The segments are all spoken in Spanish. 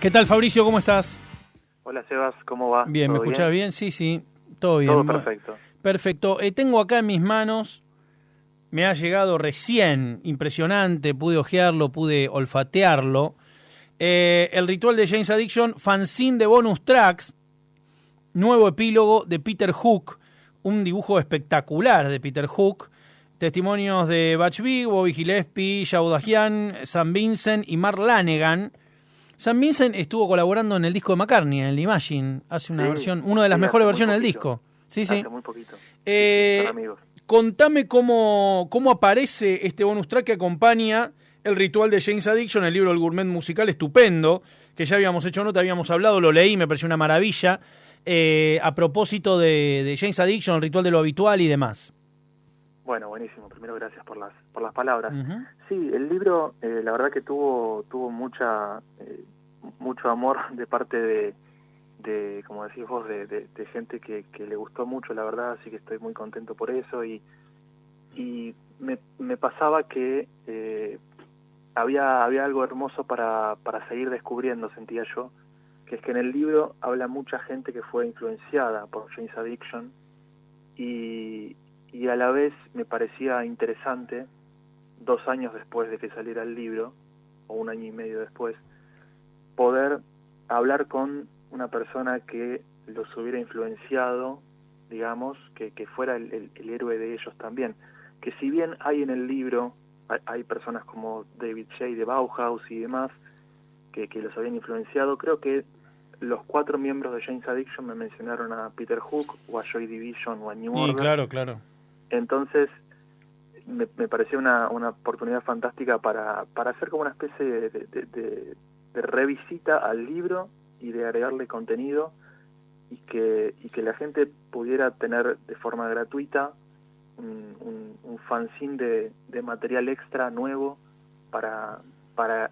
¿Qué tal, Fabricio? ¿Cómo estás? Hola, Sebas, ¿cómo va? Bien, ¿me escuchás bien? Sí, todo bien. Todo perfecto. Perfecto. Tengo acá en mis manos, me ha llegado recién, impresionante, pude hojearlo, pude olfatearlo, el ritual de Jane's Addiction, fanzine de bonus tracks, nuevo epílogo de Peter Hook, un dibujo espectacular de Peter Hook, testimonios de Butch Vig, Bobby Gillespie, Joe Dahian, Sam Vincent y Mark Lanegan. Sam Vincent estuvo colaborando en el disco de McCartney, en el Imagine, hace una versión, una de las mejores versiones del disco. Sí. Hace muy poquito. Son amigos. Contame cómo aparece este bonus track que acompaña el ritual de Jane's Addiction, el libro del gourmet musical estupendo, que ya habíamos hecho nota, habíamos hablado, lo leí, me pareció una maravilla, a propósito de Jane's Addiction, el ritual de lo habitual y demás. Bueno, buenísimo. Primero, gracias por las palabras. Uh-huh. Sí, el libro, la verdad que tuvo mucho amor de parte de como decís vos, de gente que le gustó mucho, la verdad, así que estoy muy contento por eso. Y me pasaba que había algo hermoso para seguir descubriendo, sentía yo, que es que en el libro habla mucha gente que fue influenciada por Jane's Addiction y a la vez me parecía interesante, 2 años después de que saliera el libro, o 1 año y medio después, poder hablar con una persona que los hubiera influenciado, digamos, que fuera el héroe de ellos también. Que si bien hay en el libro, hay personas como David Shea de Bauhaus y demás, que los habían influenciado, creo que los 4 miembros de Jane's Addiction me mencionaron a Peter Hook, o a Joy Division, o a New Order. Claro. Entonces, me pareció una oportunidad fantástica para hacer como una especie de revisita al libro y de agregarle contenido y que la gente pudiera tener de forma gratuita un fanzine de material extra nuevo para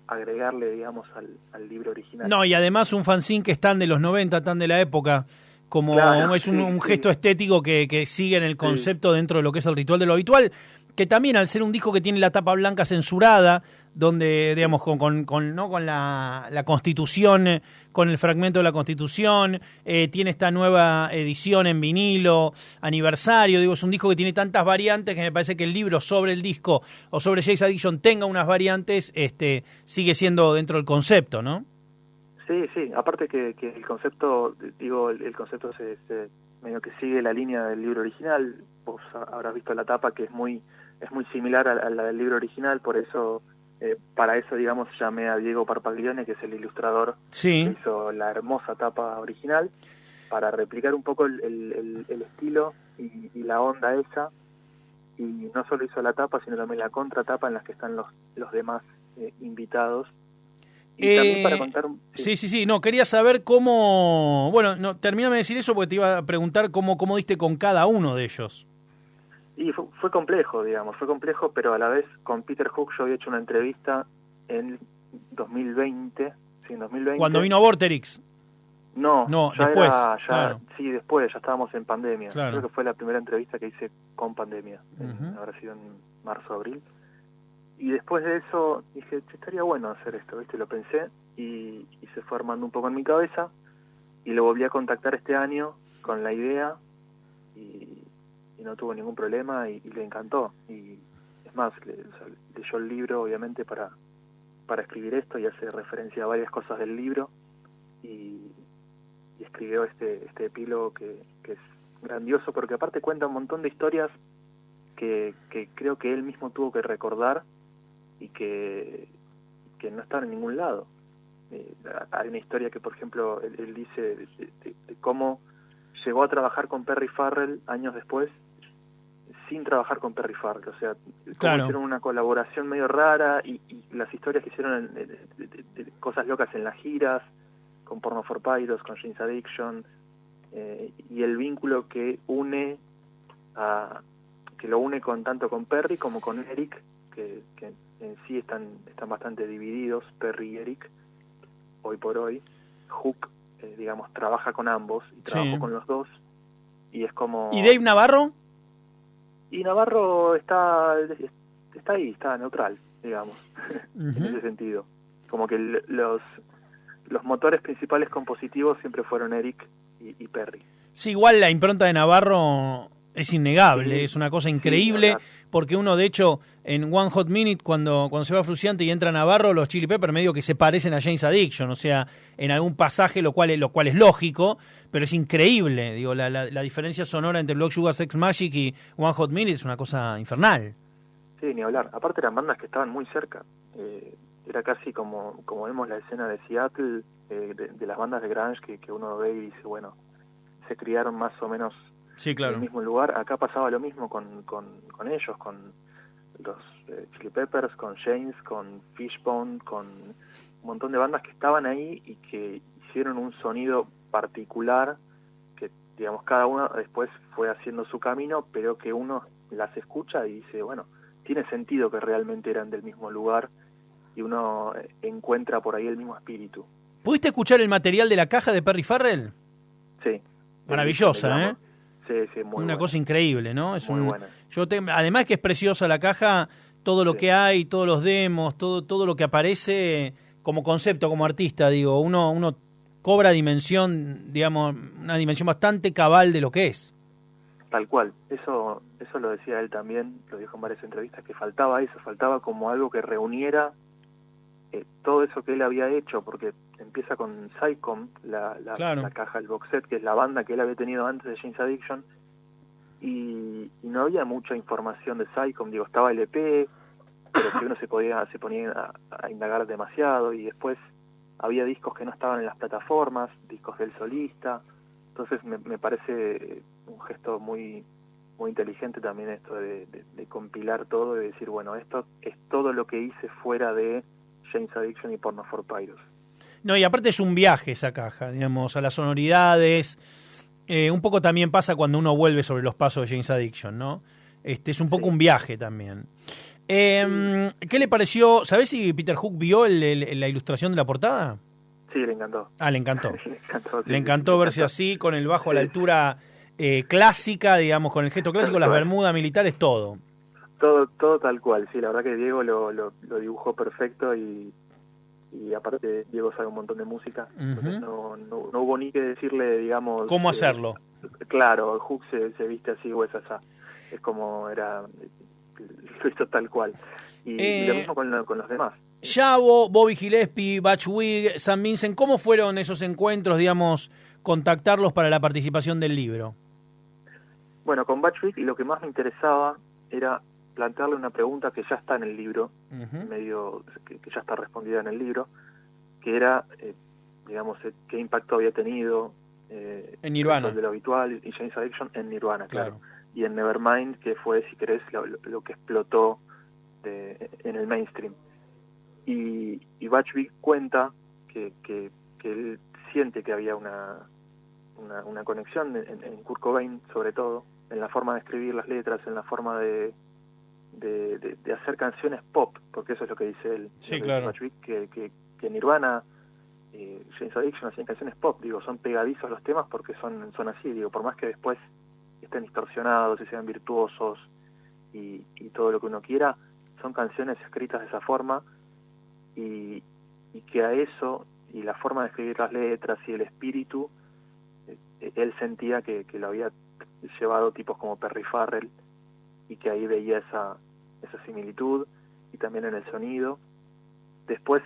agregarle, digamos, al libro original. No, y además un fanzine que están de los 90, tan de la época, como claro, es un gesto estético que sigue en el concepto dentro de lo que es el ritual de lo habitual, que también al ser un disco que tiene la tapa blanca censurada, donde, digamos, con la Constitución, con el fragmento de la Constitución, tiene esta nueva edición en vinilo, aniversario, digo, es un disco que tiene tantas variantes que me parece que el libro sobre el disco o sobre Jane's Addiction tenga unas variantes, sigue siendo dentro del concepto, ¿no? Sí, aparte que el concepto, digo, el concepto se medio que sigue la línea del libro original. Vos habrás visto la tapa que es muy similar a la del libro original, por eso, para eso, digamos, llamé a Diego Parpaglione, que es el ilustrador que hizo la hermosa tapa original, para replicar un poco el estilo y la onda esa, y no solo hizo la tapa, sino también la contratapa en las que están los demás invitados. Y también para contar... Sí, no, quería saber cómo... Bueno, no, termíname de decir eso porque te iba a preguntar cómo diste con cada uno de ellos. Y fue complejo, digamos, pero a la vez con Peter Hook yo había hecho una entrevista en 2020, sí, en 2020. ¿Cuando vino Vorterix? No, ya después. Claro. Sí, después, ya estábamos en pandemia. Claro. Creo que fue la primera entrevista que hice con pandemia, Uh-huh. habrá sido en marzo, abril. Y después de eso dije, estaría bueno hacer esto, ¿viste? Lo pensé y se fue armando un poco en mi cabeza y lo volví a contactar este año con la idea y no tuvo ningún problema y le encantó. Y es más, leyó el libro obviamente para escribir esto y hace referencia a varias cosas del libro y escribió este epílogo que es grandioso porque aparte cuenta un montón de historias que creo que él mismo tuvo que recordar y que no están en ningún lado. Hay una historia que, por ejemplo, él dice de cómo llegó a trabajar con Perry Farrell años después, sin trabajar con Perry Farrell. O sea, cómo hicieron una colaboración medio rara y las historias que hicieron de cosas locas en las giras, con Porno for Pyros, con Jane's Addiction, y el vínculo que lo une tanto con Perry como con Eric, que en sí están bastante divididos, Perry y Eric, hoy por hoy. Hook, digamos, trabaja con ambos, y trabajó con los dos, y es como... ¿Y Dave Navarro? Y Navarro está ahí, está neutral, digamos, Uh-huh. en ese sentido. Como que los los motores principales compositivos siempre fueron Eric y Perry. Sí, igual la impronta de Navarro es innegable, sí, es una cosa increíble, sí, porque uno, de hecho, en One Hot Minute, cuando se va Frusciante y entra Navarro, los Chili Peppers medio que se parecen a Jane's Addiction, o sea, en algún pasaje, lo cual es lógico, pero es increíble, digo, la diferencia sonora entre Blood Sugar Sex Magik y One Hot Minute es una cosa infernal. Sí, ni hablar. Aparte eran bandas que estaban muy cerca. Era casi como vemos la escena de Seattle, de las bandas de grunge que uno ve y dice, bueno, se criaron más o menos, sí, claro, en el mismo lugar. Acá pasaba lo mismo con ellos, con los Chili Peppers, con James, con Fishbone, con un montón de bandas que estaban ahí y que hicieron un sonido particular que, digamos, cada uno después fue haciendo su camino, pero que uno las escucha y dice, bueno, tiene sentido que realmente eran del mismo lugar y uno encuentra por ahí el mismo espíritu. ¿Pudiste escuchar el material de la caja de Perry Farrell? Sí. Maravillosa, ¿eh? Sí, muy una buena. Cosa increíble, ¿no? Es muy buena. Además que es preciosa la caja, todo lo que hay, todos los demos, todo lo que aparece como concepto, como artista, digo, uno cobra dimensión, digamos, una dimensión bastante cabal de lo que es. Tal cual, eso lo decía él también, lo dijo en varias entrevistas, que faltaba eso, faltaba como algo que reuniera todo eso que él había hecho, porque empieza con Psycom, claro, la caja, el box set, que es la banda que él había tenido antes de Jane's Addiction, y no había mucha información de Psycom, digo, estaba el EP, pero que uno se ponía a indagar demasiado, y después había discos que no estaban en las plataformas, discos del solista. Entonces me parece un gesto muy muy inteligente también esto de compilar todo y decir, bueno, esto es todo lo que hice fuera de Jane's Addiction y Porno for Pyros. No, y aparte es un viaje esa caja, digamos, a las sonoridades. Un poco también pasa cuando uno vuelve sobre los pasos de Jane's Addiction, ¿no? Es un poco un viaje también. ¿Qué le pareció? ¿Sabés si Peter Hook vio la ilustración de la portada? Sí, le encantó. Ah, le encantó. Le encantó verse así, con el bajo a la altura clásica, digamos, con el gesto clásico, las bermudas militares, todo. Todo tal cual, sí, la verdad que Diego lo dibujó perfecto y aparte Diego sabe un montón de música, entonces no hubo ni que decirle, digamos... ¿Cómo hacerlo? Claro, Hook se viste así o es así, es como era, lo hizo tal cual. Y lo mismo con los demás. Yavo, Bobby Gillespie, Butch Wig, Sam Vincent, ¿cómo fueron esos encuentros, digamos, contactarlos para la participación del libro? Bueno, con Butch Wig lo que más me interesaba era plantearle una pregunta que ya está en el libro, medio que ya está respondida en el libro, que era, digamos, qué impacto había tenido en Nirvana, de lo habitual y Jane's Addiction en Nirvana, claro. Y en Nevermind, que fue, si querés, lo que explotó en el mainstream. Y Butch Vig cuenta que él siente que había una conexión en Kurt Cobain, sobre todo, en la forma de escribir las letras, en la forma de hacer canciones pop, porque eso es lo que dice él. Sí, claro. Butch Vig, que Nirvana, Jane's Addiction hacían canciones pop, digo, son pegadizos los temas porque son así, digo, por más que después estén distorsionados y sean virtuosos y todo lo que uno quiera, son canciones escritas de esa forma y que a eso y la forma de escribir las letras y el espíritu, él sentía que lo había llevado tipos como Perry Farrell y que ahí veía esa similitud y también en el sonido. Después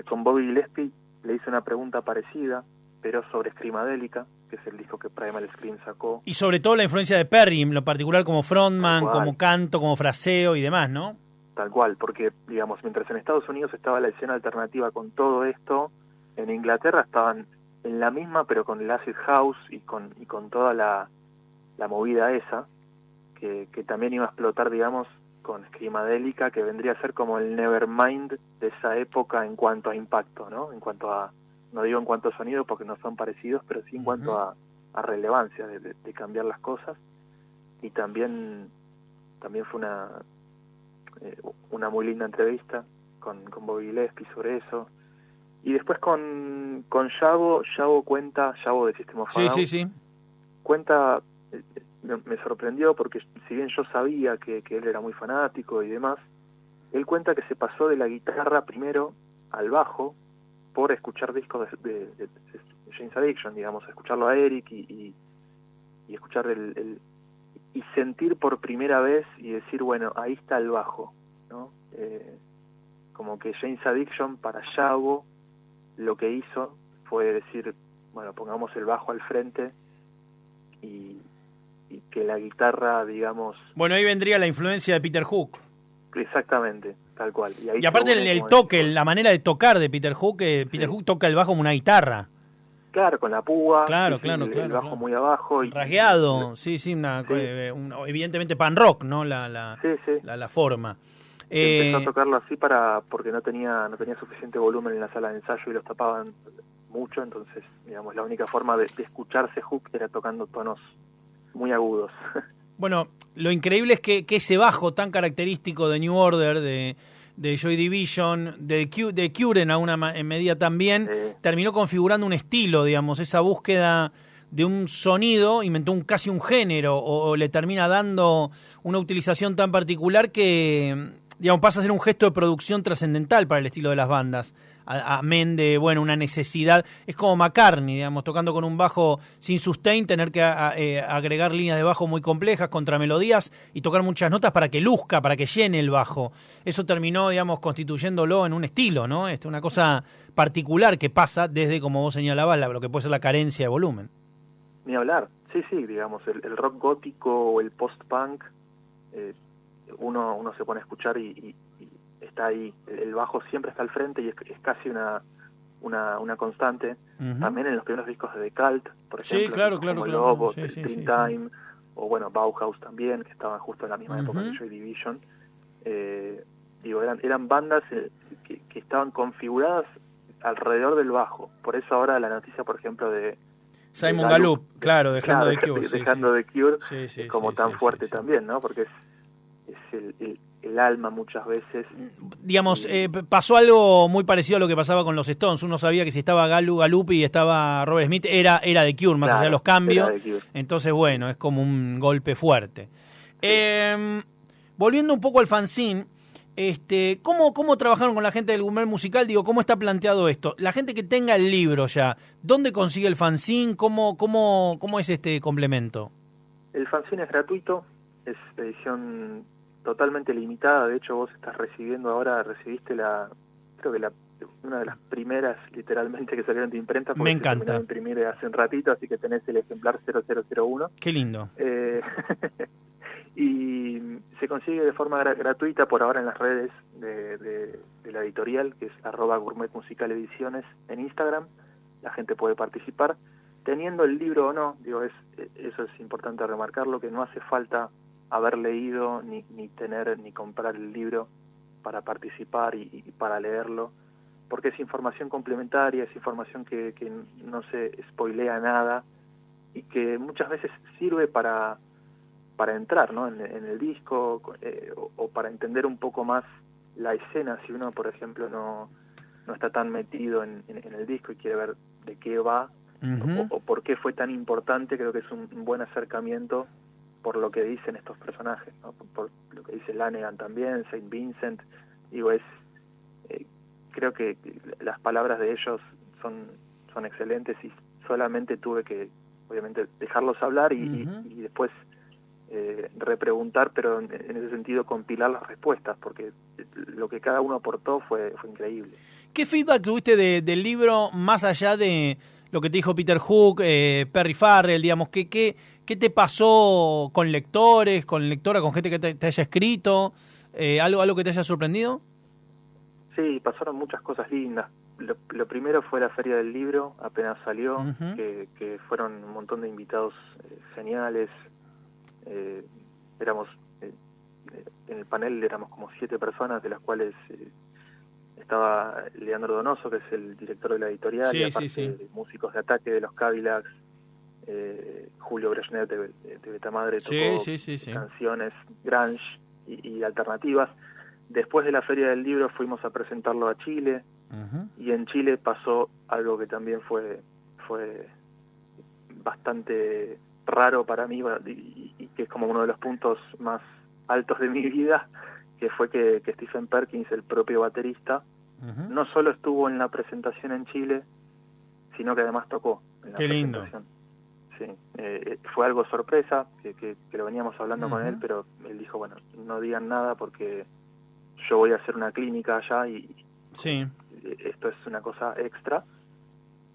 con Bobby Gillespie le hice una pregunta parecida, pero sobre Screamadelica, que es el disco que Primal Scream sacó. Y sobre todo la influencia de Perry, en lo particular como frontman, como canto, como fraseo y demás, ¿no? Tal cual, porque, digamos, mientras en Estados Unidos estaba la escena alternativa con todo esto, en Inglaterra estaban en la misma, pero con el acid house y con toda la movida esa, que también iba a explotar, digamos, con Screamadelica, que vendría a ser como el Nevermind de esa época en cuanto a impacto, ¿no? En cuanto a, no digo en cuanto a sonido porque no son parecidos, pero sí en cuanto a relevancia de cambiar las cosas. Y también fue una muy linda entrevista con Bobby Gillespie sobre eso. Y después con Yavo cuenta, Yavo de System of a Down, sí. Cuenta, me sorprendió porque si bien yo sabía que él era muy fanático y demás, él cuenta que se pasó de la guitarra primero al bajo por escuchar discos de Jane's Addiction, digamos, escucharlo a Eric y escuchar y sentir por primera vez y decir, bueno, ahí está el bajo, ¿no? Como que Jane's Addiction para Yago lo que hizo fue decir, bueno, pongamos el bajo al frente y que la guitarra, digamos... Bueno, ahí vendría la influencia de Peter Hook. Exactamente, tal cual. Y aparte el toque, la manera de tocar de Peter Hook, Peter Hook toca el bajo como una guitarra. Claro, con la púa, claro, el bajo muy abajo. Rasgueado, evidentemente pan rock, ¿no? La forma. Empezó a tocarlo así porque no tenía suficiente volumen en la sala de ensayo y los tapaban mucho, entonces, digamos, la única forma de escucharse Hook era tocando tonos muy agudos. Bueno, lo increíble es que ese bajo tan característico de New Order, de Joy Division, de Cure en medida también, terminó configurando un estilo, digamos, esa búsqueda de un sonido, inventó casi un género, o le termina dando una utilización tan particular que, digamos, pasa a ser un gesto de producción trascendental para el estilo de las bandas. Amén de, bueno, una necesidad. Es como McCartney, digamos, tocando con un bajo sin sustain, tener que agregar líneas de bajo muy complejas, contramelodías y tocar muchas notas para que luzca, para que llene el bajo. Eso terminó, digamos, constituyéndolo en un estilo, ¿no? Una cosa particular que pasa desde, como vos señalabas, lo que puede ser la carencia de volumen. Ni hablar. Sí, digamos, el rock gótico o el post-punk, uno se pone a escuchar y está ahí, el bajo siempre está al frente y es casi una constante. También en los primeros discos de The Cult, por ejemplo, como Lobo, Dreamtime, o bueno, Bauhaus también, que estaban justo en la misma época que Joy Division. Eran bandas que estaban configuradas alrededor del bajo. Por eso ahora la noticia, por ejemplo, de Simon Gallup, claro, dejando de Cure. Dejando de Cure, es como tan fuerte también, ¿no? Porque es el alma muchas veces. Digamos, pasó algo muy parecido a lo que pasaba con los Stones. Uno sabía que si estaba Gallup y estaba Robert Smith, era de Cure, más allá de los cambios. Entonces, bueno, es como un golpe fuerte. Volviendo un poco al fanzine, ¿cómo trabajaron con la gente del Gourmet Musical? Digo, ¿cómo está planteado esto? La gente que tenga el libro ya, ¿dónde consigue el fanzine? ¿Cómo es este complemento? El fanzine es gratuito, es edición totalmente limitada. De hecho, vos recibiste creo que una de las primeras, literalmente, que salieron de imprenta. Me encanta. Se imprimir hace un ratito, así que tenés el ejemplar 0001. Qué lindo. Y se consigue de forma gratuita por ahora en las redes de la editorial, que es @gourmetmusicalediciones en Instagram. La gente puede participar. Teniendo el libro o no, eso es importante remarcarlo, que no hace falta haber leído ni comprar el libro para participar y para leerlo, porque es información complementaria, es información que no se spoilea nada y que muchas veces sirve para entrar, ¿no? en el disco o para entender un poco más la escena, si uno, por ejemplo, no está tan metido en el disco y quiere ver de qué va o por qué fue tan importante. Creo que es un buen acercamiento por lo que dicen estos personajes, ¿no? Por lo que dice Lanegan también, Saint Vincent. Creo que las palabras de ellos son excelentes y solamente tuve que, obviamente, dejarlos hablar y después repreguntar, pero en ese sentido compilar las respuestas, porque lo que cada uno aportó fue increíble. ¿Qué feedback tuviste del libro, más allá de lo que te dijo Peter Hook, Perry Farrell, digamos, ¿qué te pasó con lectores, con lectoras, con gente que te haya escrito? ¿Algo que te haya sorprendido? Sí, pasaron muchas cosas lindas. Lo primero fue la Feria del Libro, apenas salió, que fueron un montón de invitados geniales. Éramos en el panel éramos como 7 personas, de las cuales estaba Leandro Donoso, que es el director de la editorial, y aparte músicos de Ataque, de los Cadillacs, Julio Brejnet de Betamadre tocó canciones grunge y alternativas. Después de la Feria del Libro fuimos a presentarlo a Chile, y en Chile pasó algo que también fue bastante raro para mí y que es como uno de los puntos más altos de mi vida, que fue que Stephen Perkins, el propio baterista, no solo estuvo en la presentación en Chile, sino que además tocó en la Qué lindo. presentación. Sí, fue algo sorpresa, que lo veníamos hablando con él, pero él dijo, bueno, no digan nada porque yo voy a hacer una clínica allá y Sí. esto es una cosa extra,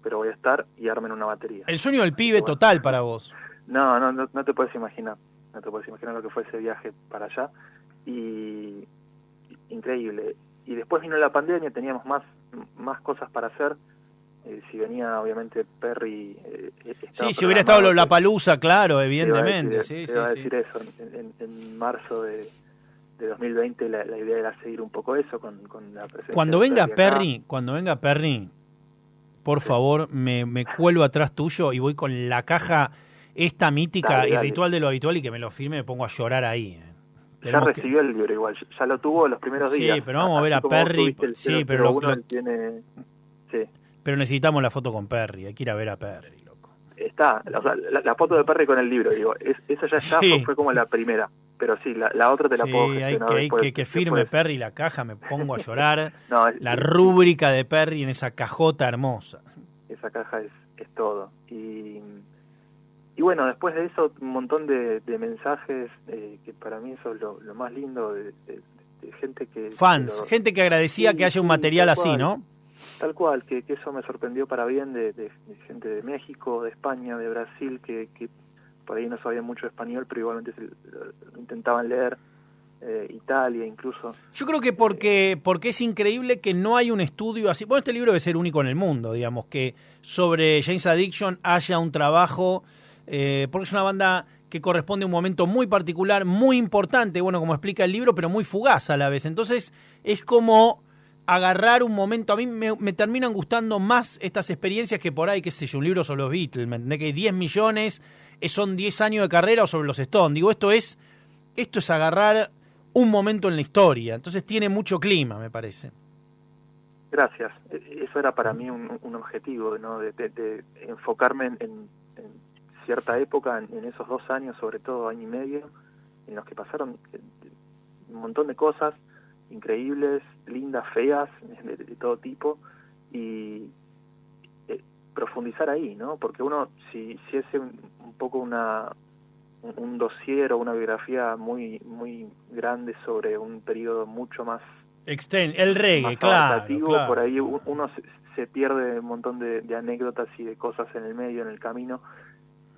pero voy a estar y armen una batería. El sueño del pibe Bueno, total para vos. No te puedes imaginar, no te puedes imaginar lo que fue ese viaje para allá, y increíble. Y después vino la pandemia, teníamos más cosas para hacer. Si venía, obviamente, Perry... Sí, si hubiera estado Lollapalooza, claro, evidentemente. Te iba a decir eso. En marzo de 2020 la idea era seguir un poco eso con la presencia Cuando de venga Perry Perry, por favor, me cuelo atrás tuyo y voy con la caja esta mítica Dale. Ritual de lo Habitual y que me lo firme, me pongo a llorar ahí. Ya recibió el libro igual, ya lo tuvo los primeros días. Sí, pero vamos a ver a Perry. Sí, pero Sí. Pero necesitamos la foto con Perry, hay que ir a ver a Perry, loco. Está, o sea, la foto de Perry con el libro, digo, esa ya está, Sí. fue como la primera, pero sí, la otra te la puedo gestionar hay que firme Perry la caja, me pongo a llorar. No, la rúbrica de Perry en esa cajota hermosa. Esa caja es todo. Y bueno, después de eso, un montón de mensajes, que para mí eso es lo más lindo, de gente que... Fans, gente que agradecía que haya un material así, ¿no? Tal cual, que eso me sorprendió para bien, de gente de México, de España, de Brasil, que por ahí no sabían mucho español, pero igualmente lo intentaban leer, Italia incluso. Yo creo que porque es increíble que no hay un estudio así. Bueno, este libro debe ser único en el mundo, digamos, que sobre Jane's Addiction haya un trabajo, porque es una banda que corresponde a un momento muy particular, muy importante, bueno, como explica el libro, pero muy fugaz a la vez. Entonces, es como agarrar un momento. A mí me terminan gustando más estas experiencias que por ahí, qué sé yo, un libro sobre los Beatles, ¿me entendés? Que 10 millones son 10 años de carrera, o sobre los Stones. Digo, esto es agarrar un momento en la historia. Entonces tiene mucho clima, me parece. Gracias. Eso era para mí un objetivo, ¿no? De enfocarme en cierta época, en esos 2 años, sobre todo año y medio, en los que pasaron un montón de cosas increíbles, lindas, feas, de todo tipo, y profundizar ahí, ¿no? Porque uno, si hace un poco un dossier o una biografía muy grande sobre un periodo mucho más el reggae, claro. Por ahí uno se pierde un montón de anécdotas y de cosas en el medio, en el camino,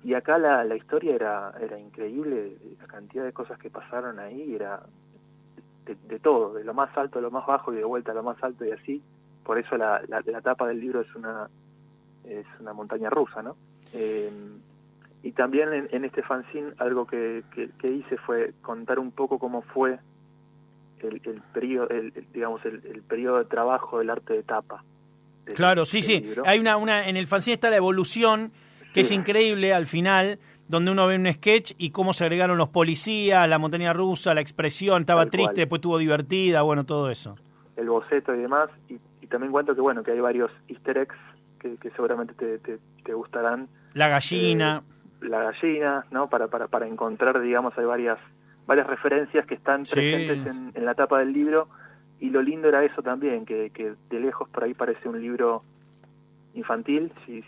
y acá la historia era increíble, la cantidad de cosas que pasaron ahí era de todo, de lo más alto a lo más bajo y de vuelta a lo más alto y así. Por eso la tapa del libro es una montaña rusa, ¿no? Y también en este fanzine algo que hice fue contar un poco cómo fue el periodo, digamos, el periodo de trabajo del arte de tapa. Claro, sí. Libro. Hay en el fanzine está la evolución, que es increíble al final, donde uno ve un sketch y cómo se agregaron los policías, la montaña rusa, la expresión, estaba triste, después estuvo divertida, bueno, todo eso. El boceto y demás, y también cuento que hay varios easter eggs que seguramente te gustarán. La gallina. La gallina, ¿no? Para encontrar, digamos, hay varias referencias que están presentes en la tapa del libro, y lo lindo era eso también, que de lejos por ahí parece un libro infantil, si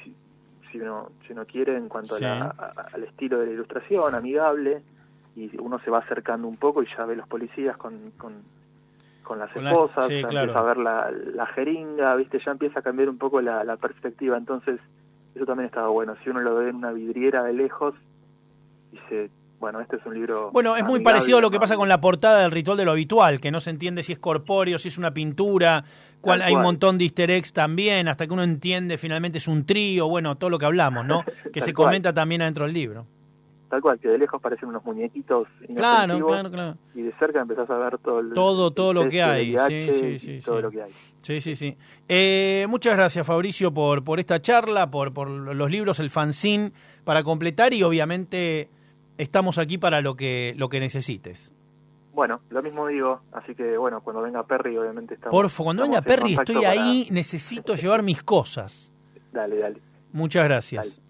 uno quiere, en cuanto al estilo de la ilustración, amigable, y uno se va acercando un poco y ya ve los policías con las esposas, empieza a ver la jeringa, ¿viste? Ya empieza a cambiar un poco la perspectiva. Entonces eso también estaba bueno. Si uno lo ve en una vidriera de lejos, dice, bueno, este es un libro... Bueno, es muy parecido a lo que pasa con la portada del Ritual de lo Habitual, que no se entiende si es corpóreo, si es una pintura, hay un montón de easter eggs también, hasta que uno entiende finalmente es un trío, bueno, todo lo que hablamos, ¿no? Que se comenta también adentro del libro. Tal cual, que de lejos parecen unos muñequitos inofensivos, claro. Y de cerca empezás a ver todo lo que hay. Todo lo que hay. Sí. Muchas gracias, Fabricio, por esta charla, por los libros, el fanzine, para completar, y obviamente estamos aquí para lo que necesites. Bueno, lo mismo digo, así que bueno, cuando venga Perry, obviamente estamos... Porfa, cuando venga Perry estoy ahí, necesito llevar mis cosas. Dale. Muchas gracias. Dale.